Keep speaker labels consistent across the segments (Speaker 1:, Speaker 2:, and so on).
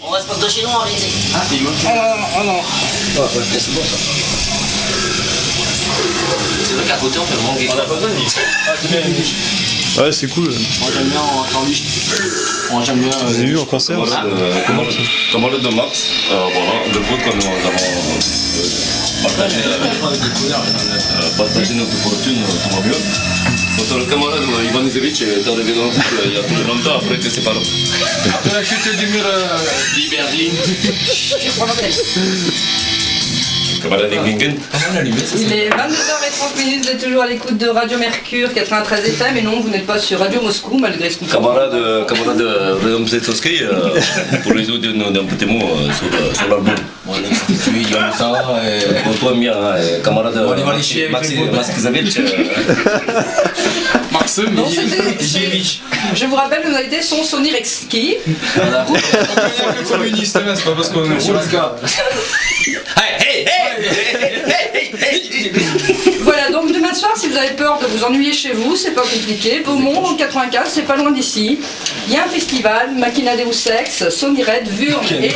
Speaker 1: On reste pas de chez nous, Alizé.
Speaker 2: Ah, c'est moi.
Speaker 3: Oh non.
Speaker 1: Ouais, c'est bon ça. C'est vrai qu'à côté on fait vraiment quelque chose. On a pas besoin de mix.
Speaker 3: Ah, c'est bien les miches.
Speaker 4: Ouais, c'est cool.
Speaker 3: Moi j'aime bien en sandwich. Moi j'aime bien.
Speaker 4: Vous avez vu en conserve?
Speaker 5: Commande de Max, voilà, le goût que nous avons partagé notre fortune, tout va mieux. Notre camarade Ivan Izevich est arrivé dans le groupe il y a plus longtemps après que c'est pas là.
Speaker 3: Après la chute du mur
Speaker 1: Dis Berlin.
Speaker 5: Camarade Wingen.
Speaker 6: Il est 22h30, vous êtes toujours à l'écoute de Radio Mercure 93 FM et non, vous n'êtes pas sur Radio Moscou malgré ce qu'on fait.
Speaker 5: Camarade Redom Zetowski, pour les autres d'un petit mot sur l'album.
Speaker 2: Bon, on est constitué, il y a ça.
Speaker 5: Pour toi, Mia, camarade
Speaker 2: On va aller chier avec les
Speaker 5: Max Zavich.
Speaker 3: Maxime
Speaker 6: Non,
Speaker 3: et Jévich.
Speaker 6: je vous rappelle que nous avons été son Sony Rexki.
Speaker 2: Voilà.
Speaker 3: On est que communiste, mais c'est pas parce qu'on est sur le cas.
Speaker 6: Voilà, donc demain soir, si vous avez peur de vous ennuyer chez vous, c'est pas compliqué. Beaumont, en 95, c'est pas loin d'ici. Il y a un festival, Machina Deus Sex, Sony Red, Vurne et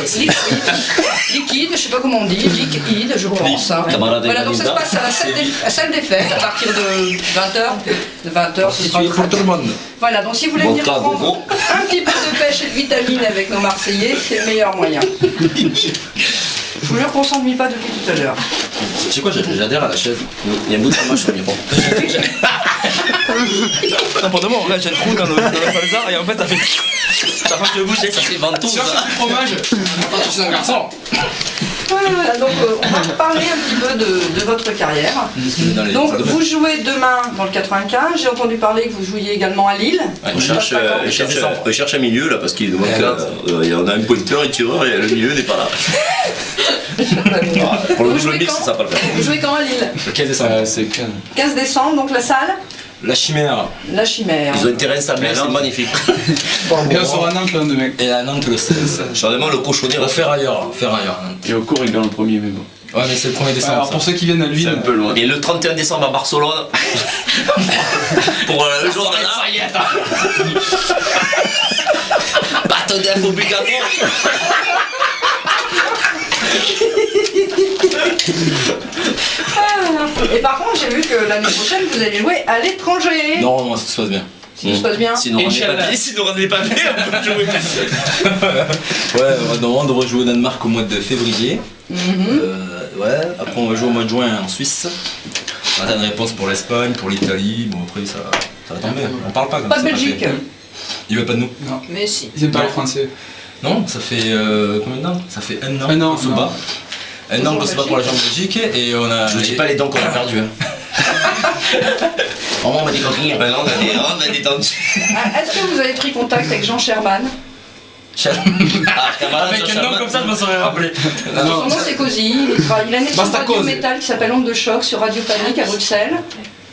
Speaker 6: Liquide, je sais pas comment on dit, Liquide, je pense. Hein. Voilà, donc ça se passe à la salle des fêtes à partir de 20h. De 20h, c'est
Speaker 2: Pour tout le monde.
Speaker 6: Voilà, donc si vous voulez venir prendre un petit peu de pêche et de vitamines avec nos Marseillais, c'est le meilleur moyen. Je vous jure qu'on s'ennuie pas depuis tout à l'heure.
Speaker 2: Tu sais quoi, j'adhère à la chaise. Il y a un bout de fromage sur le micro.
Speaker 4: Non, pour de bon, là j'ai le trou dans le falzar et en fait ça fait.
Speaker 1: Ça fait le boucher, ça fait ventouse.
Speaker 3: Sur ce fromage, quand tu es un garçon.
Speaker 6: Voilà, donc on va parler un petit peu de votre carrière. Donc vous jouez demain dans le 95, j'ai entendu parler que vous jouiez également à Lille.
Speaker 5: On cherche un milieu là parce qu'il demande on a un pointeur et tireur et le milieu n'est pas là. Pour le double mix, ça va pas le faire.
Speaker 6: Vous jouez quand à Lille?
Speaker 2: Le 15 décembre.
Speaker 3: C'est que.
Speaker 6: 15 décembre, donc la salle?
Speaker 2: La chimère.
Speaker 6: La Chimère.
Speaker 5: Ils ont un terrain sablé, c'est magnifique.
Speaker 3: Et on sera à Nantes le 2 mai.
Speaker 2: Et à Nantes le 16.
Speaker 5: Charlement le cochonnier.
Speaker 2: On va faire ailleurs.
Speaker 3: Et au cours, il vient le 1er mai.
Speaker 2: Ouais, mais c'est le 1er décembre.
Speaker 3: Alors pour ceux qui viennent à Lille.
Speaker 5: C'est un peu loin. Et le 31 décembre à Barcelone. Pour le jour de la bâton d'œuf obligatoire.
Speaker 6: Et par contre, j'ai vu que l'année prochaine, vous allez jouer à l'étranger.
Speaker 2: Non, ça se passe bien.
Speaker 6: Si tout se passe bien.
Speaker 5: Si nous rendez les papiers, on peut jouer.
Speaker 2: Ouais, normalement on devrait jouer au Danemark au mois de février. Ouais, après on va jouer au mois de juin en Suisse. On attend une réponse pour l'Espagne, pour l'Italie. Bon, après ça va tomber. On parle pas comme ça.
Speaker 6: Pas de Belgique.
Speaker 2: Ils veulent pas de nous.
Speaker 3: Non.
Speaker 6: Mais si.
Speaker 3: Ils aiment pas les Français.
Speaker 2: Non, ça fait combien de temps? Ça fait un an
Speaker 3: Un an,
Speaker 2: qu'on se bat. Un an qu'on se bat pour la jambe Belgique et on a.
Speaker 5: Je ne dis pas les dents qu'on a perdues.
Speaker 1: On m'a dit coquille.
Speaker 5: Ben non, on a des dents.
Speaker 6: Est-ce que vous avez pris contact avec Jean Sherman?
Speaker 1: Avec un nom comme ça, je me serais rappelé.
Speaker 6: Son nom c'est Cozy, il a une émission de radio métal qui s'appelle Onde de choc sur Radio Panique à Bruxelles.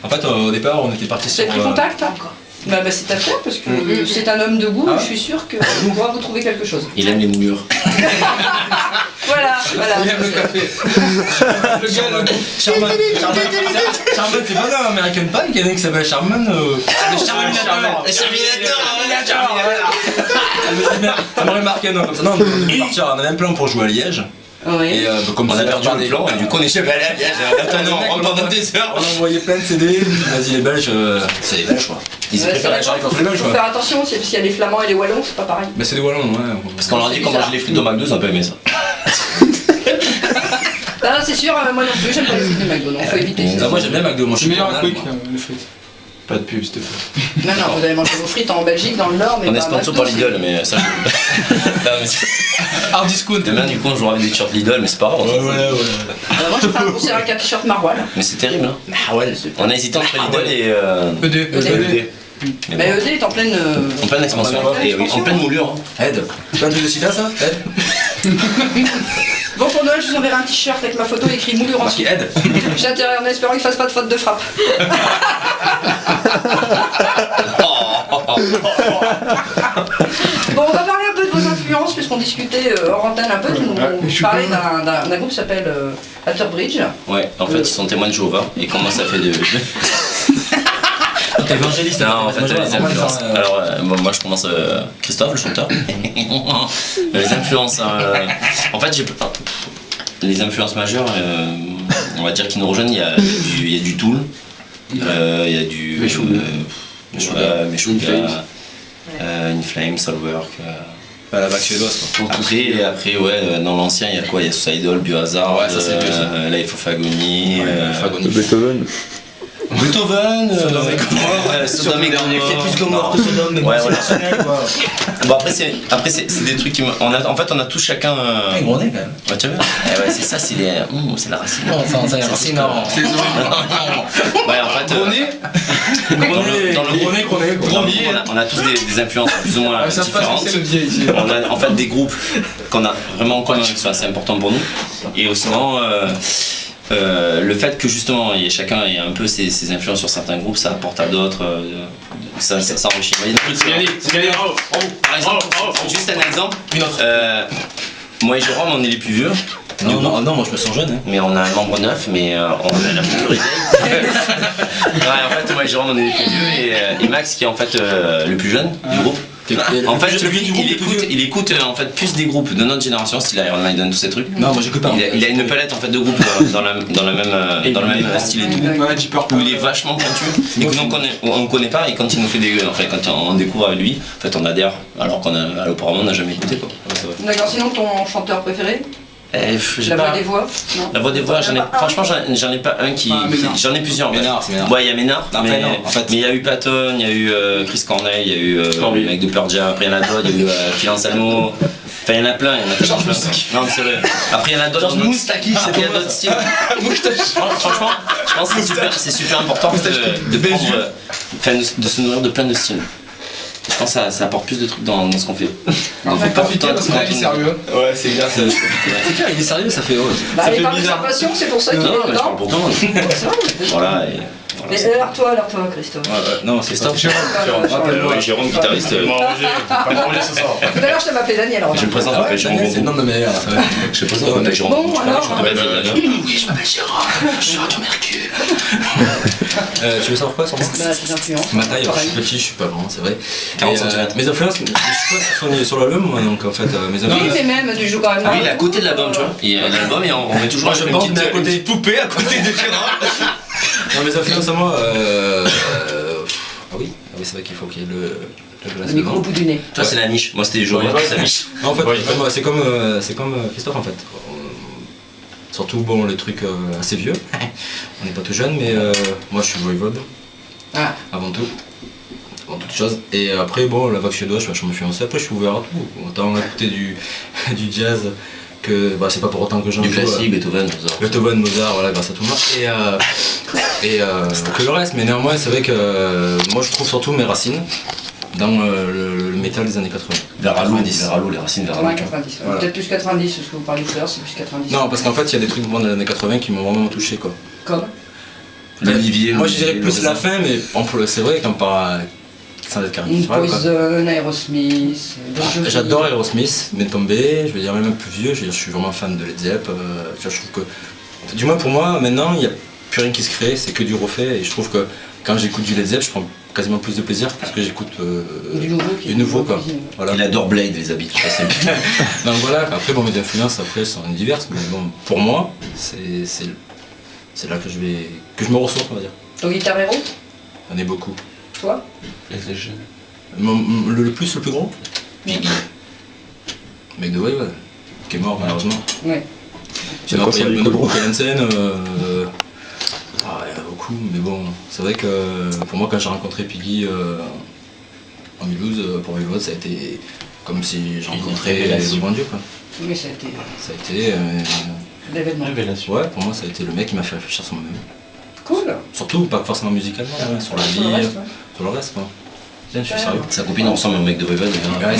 Speaker 2: En fait, au départ, on était parti
Speaker 6: Vous
Speaker 2: sur.
Speaker 6: avez pris contact? Bah c'est à faire parce que c'est un homme de goût et je suis sûre qu'on pourra vous trouver quelque chose.
Speaker 5: Il aime les moulures.
Speaker 6: Voilà.
Speaker 3: Il aime le café. Le gars,
Speaker 2: Charman, c'est pas dans American Pie qu'il y en a qui s'appelle Charman. Ça m'aurait marqué un nom comme ça. Non, on est parti, on avait un plan pour jouer à Liège.
Speaker 6: Oui.
Speaker 2: Et comme
Speaker 5: On a perdu un plan et du coup on est chez Balais à Liège. On pendant des heures.
Speaker 2: On a envoyé plein de CD. Vas-y, les Belges, c'est les Belges quoi. Ils
Speaker 6: Ouais,
Speaker 2: préfèrent
Speaker 6: c'est
Speaker 2: la contre les Belges
Speaker 6: Faut
Speaker 2: quoi.
Speaker 6: faire attention, s'il y a les Flamands et les Wallons, c'est pas pareil.
Speaker 2: Bah, c'est des Wallons, ouais.
Speaker 5: Parce qu'on leur dit qu'on mange les frites de McDo, ils ont pas aimé ça.
Speaker 6: Ah, c'est sûr, moi non plus, j'aime pas les frites de McDo, donc faut éviter.
Speaker 2: Ah, moi j'aime bien McDo, moi je
Speaker 3: c'est
Speaker 2: suis
Speaker 3: meilleur
Speaker 2: pas
Speaker 3: à
Speaker 2: mal,
Speaker 3: Quick,
Speaker 2: moi.
Speaker 3: les frites. Pas de pub, s'il te plaît.
Speaker 6: Non, vous allez manger vos frites en Belgique, dans le Nord, mais
Speaker 5: On est
Speaker 6: pas à
Speaker 5: sponsor
Speaker 6: McDo.
Speaker 5: par Lidl, mais ça
Speaker 3: Hard discount.
Speaker 5: demain du coup on jouera avec des t-shirts Lidl, mais c'est pas grave. on s'en fout.
Speaker 6: Moi, je fais un concert avec un t-shirt maroilles.
Speaker 5: Mais c'est terrible. Hein.
Speaker 2: Ah ouais,
Speaker 5: On a hésité entre Lidl et
Speaker 3: ED.
Speaker 5: ED.
Speaker 6: Mais ED est en pleine.
Speaker 5: En pleine expansion et oui, en pleine moulure.
Speaker 2: Ed, c'est pas un truc de sida ça? Ed?
Speaker 6: Bon, pour Noël, je vous enverrai un t-shirt avec ma photo écrit moulure en dessous.
Speaker 2: Marqué Ed?
Speaker 6: J'intéresse en espérant qu'il fasse pas de faute de frappe. Bon, on va parler un peu de vos influences, puisqu'on discutait hors antenne un peu. On parlait d'un groupe qui s'appelle Alterbridge.
Speaker 5: Ouais, en fait ils sont témoins de Jéhovah et comment ça fait de.
Speaker 2: t'es évangéliste.
Speaker 5: Non, en fait,
Speaker 2: Moi,
Speaker 5: les
Speaker 2: normal,
Speaker 5: influences.
Speaker 2: enfin,
Speaker 5: Alors, bon, moi je commence. Christophe, le chanteur. Les influences. En fait, les influences majeures, on va dire qui nous rejoignent, il y a du Tool, il y a du. Meshuggah, In Flames, Soulwork.
Speaker 2: la vague suédoise quoi.
Speaker 5: Après, ouais, dans l'ancien, il y a quoi? Il y a Suicidal, Biohazard,
Speaker 2: Ouais, ça, c'est vieux, ça.
Speaker 5: Life of Agony,
Speaker 2: Fagonie.
Speaker 7: Beethoven.
Speaker 5: Beethoven, Sodome et Gomorrhe.
Speaker 4: C'est plus Gomorrhe que Sodome, mais
Speaker 5: Ouais,
Speaker 4: bon,
Speaker 5: voilà.
Speaker 4: c'est rationnel, quoi.
Speaker 5: Bon, après c'est des trucs qui en fait on a tous chacun.
Speaker 4: Ouais, gros nez, quand même.
Speaker 5: Ouais, tu vois? Ouais, c'est ça, c'est la racine.
Speaker 4: Non, c'est la racine, non.
Speaker 5: Ouais, en fait. Dans le groupe, on a tous des influences plus ou moins
Speaker 3: Ça se passe
Speaker 5: différentes.
Speaker 3: que c'est le vieil ici.
Speaker 5: On a en fait des groupes qu'on a vraiment en commun qui sont assez importants pour nous. Et sinon, le fait que justement chacun ait un peu ses influences sur certains groupes, ça apporte à d'autres, ça enrichit. Par exemple, juste un exemple, moi et Jérôme on est les plus vieux.
Speaker 2: Non, moi je me sens jeune. Hein.
Speaker 5: Mais on a un membre neuf, mais on a la plus vieille. Ouais, en fait, moi et Jérôme on est les plus vieux et Max qui est en fait le plus jeune du groupe. En fait, lui, il écoute en fait plus des groupes de notre génération, style Iron Maiden, tous ces trucs.
Speaker 2: Non, moi j'écoute pas.
Speaker 5: Il a une palette en fait de groupes dans le même style et tout.
Speaker 3: Ouais, Deep Purple.
Speaker 5: Où il est vachement pointu et que nous on connaît pas, et quand il nous fait quand on découvre avec lui, en fait on adhère alors qu'auparavant on n'a jamais écouté quoi.
Speaker 6: D'accord, sinon ton chanteur préféré? La voix des voix? Non.
Speaker 5: La voix des voix, franchement j'en ai pas un qui. J'en ai plusieurs.
Speaker 2: Ménard, c'est Ménard.
Speaker 5: Ouais, il y a Ménard,
Speaker 2: Après, non, en fait.
Speaker 5: mais il y a eu Patton, il y a eu Chris Cornell, il y a eu le mec de Pearl Jam, après il y en a d'autres, il y a eu Phil Anselmo. Enfin, il y en a plein, tellement plein. Non, mais c'est vrai. Après, il y en a d'autres. Après, il y a d'autres styles. Franchement, je pense que c'est super important de prendre. Enfin, de se nourrir de plein de styles. Je pense que ça apporte plus de trucs dans ce qu'on fait.
Speaker 3: On fait pas piquer parce qu'on est sérieux.
Speaker 2: Ouais, c'est bien. C'est clair, il est sérieux, ça fait.
Speaker 6: Bah, il parle de sa passion, c'est pour ça qu'il est
Speaker 5: Non, mais je
Speaker 6: dedans.
Speaker 5: parle pour tout le monde. Voilà.
Speaker 6: Et alors toi, Christophe.
Speaker 2: Non, c'est Christophe.
Speaker 5: Jérôme, guitariste.
Speaker 1: Pas manger ce soir.
Speaker 6: Tout à l'heure, je t'avais appelé Daniel. alors.
Speaker 5: Je me présente, je m'appelle Jérôme
Speaker 2: C'est le nom de ma mère.
Speaker 5: Je sais pas ça, on m'appelle Jérôme.
Speaker 6: Bon, alors.
Speaker 5: Oui, je m'appelle Jérôme, je suis Radio Mercure.
Speaker 2: Tu veux savoir quoi sur moi?
Speaker 6: Bah, tes influences.
Speaker 2: Ma taille, je
Speaker 6: Pareil.
Speaker 2: suis petit, je suis pas grand, c'est vrai.
Speaker 5: 40
Speaker 2: Et,
Speaker 5: centimètres.
Speaker 2: mes influences, je suis pas sur l'album, moi, donc en fait, mes
Speaker 6: Oui,
Speaker 2: influences.
Speaker 6: mais même, tu joues quand même.
Speaker 5: Ah oui, il est à côté de l'album, tu vois. Il y a l'album et on met toujours
Speaker 2: Moi, je
Speaker 5: une
Speaker 2: bande,
Speaker 5: petite
Speaker 2: mais à côté.
Speaker 5: poupée à côté de Gérard.
Speaker 2: Non, mes influences à moi, ah oui, c'est vrai qu'il faut qu'il y ait le
Speaker 6: Le micro au bout du nez.
Speaker 5: Toi, c'est la niche. Moi, c'était les joueurs. C'est la niche.
Speaker 2: Non, en fait, c'est comme Christophe en fait. Surtout bon les trucs assez vieux. On n'est pas tout jeune, mais moi je suis Voivode.
Speaker 6: Ah.
Speaker 2: Avant tout. Avant toute chose. Et après bon la vague suédoise, je suis vachement influencé. Après je suis ouvert à tout. Autant écouter du jazz que c'est pas pour autant que j'en
Speaker 5: Du
Speaker 2: joue.
Speaker 5: classique, Beethoven, Mozart.
Speaker 2: Beethoven, Mozart, voilà, grâce à tout le monde. Et que le reste, mais néanmoins c'est vrai que moi je trouve surtout mes racines dans le métal des années 80.
Speaker 5: Vers Halo, les racines vers Halo.
Speaker 6: 90.
Speaker 2: Voilà.
Speaker 6: Peut-être plus 90, parce que vous parlez tout à l'heure, c'est plus 90.
Speaker 2: Non, parce qu'en fait il y a des trucs des années 80 qui m'ont vraiment touché quoi.
Speaker 6: Comme
Speaker 5: L'Olivier.
Speaker 2: Moi je dirais plus la fin, mais c'est vrai qu'on parle sans être caricatural. quoi.
Speaker 6: Poison, Aerosmith, Bon Jovi.
Speaker 2: J'adore Aerosmith, mais tombé, je veux dire même un peu vieux, je suis vraiment fan de Led Zepp. Je trouve que, du moins pour moi, maintenant il n'y a plus rien qui se crée, c'est que du refait, et je trouve que quand j'écoute du Led Zepp, je prends quasiment plus de plaisir parce que j'écoute
Speaker 6: du nouveau
Speaker 2: quoi. Voilà.
Speaker 5: Il adore Blade, les habits.
Speaker 2: Donc voilà, après bon mes influences après sont diverses, mais bon pour moi c'est là que je me ressource on va dire.
Speaker 6: Ton guitare héros,
Speaker 2: J'en ai beaucoup.
Speaker 6: toi?
Speaker 2: Le plus gros
Speaker 5: Biggie.
Speaker 2: Mec de Wave, qui est mort malheureusement.
Speaker 6: Oui.
Speaker 2: Sinon, après, il y a beaucoup Ken Hansen, il y en a beaucoup, mais bon, c'est vrai que pour moi, quand j'ai rencontré Piggy en Mulhouse, pour Mulhouse, ça a été comme si j'ai rencontré le bon Dieu, quoi.
Speaker 6: Oui, ça a été
Speaker 2: Ça a été.
Speaker 6: l'événement.
Speaker 2: Ouais, pour moi, ça a été le mec qui m'a fait réfléchir sur moi-même.
Speaker 6: Cool.
Speaker 2: Surtout, pas forcément musicalement, ouais, sur la
Speaker 6: Sur le
Speaker 2: vie,
Speaker 6: reste, ouais.
Speaker 2: sur le reste, quoi. Tiens, je suis sérieux.
Speaker 5: Sa copine ressemble à un mec de Waveland.
Speaker 2: Ouais,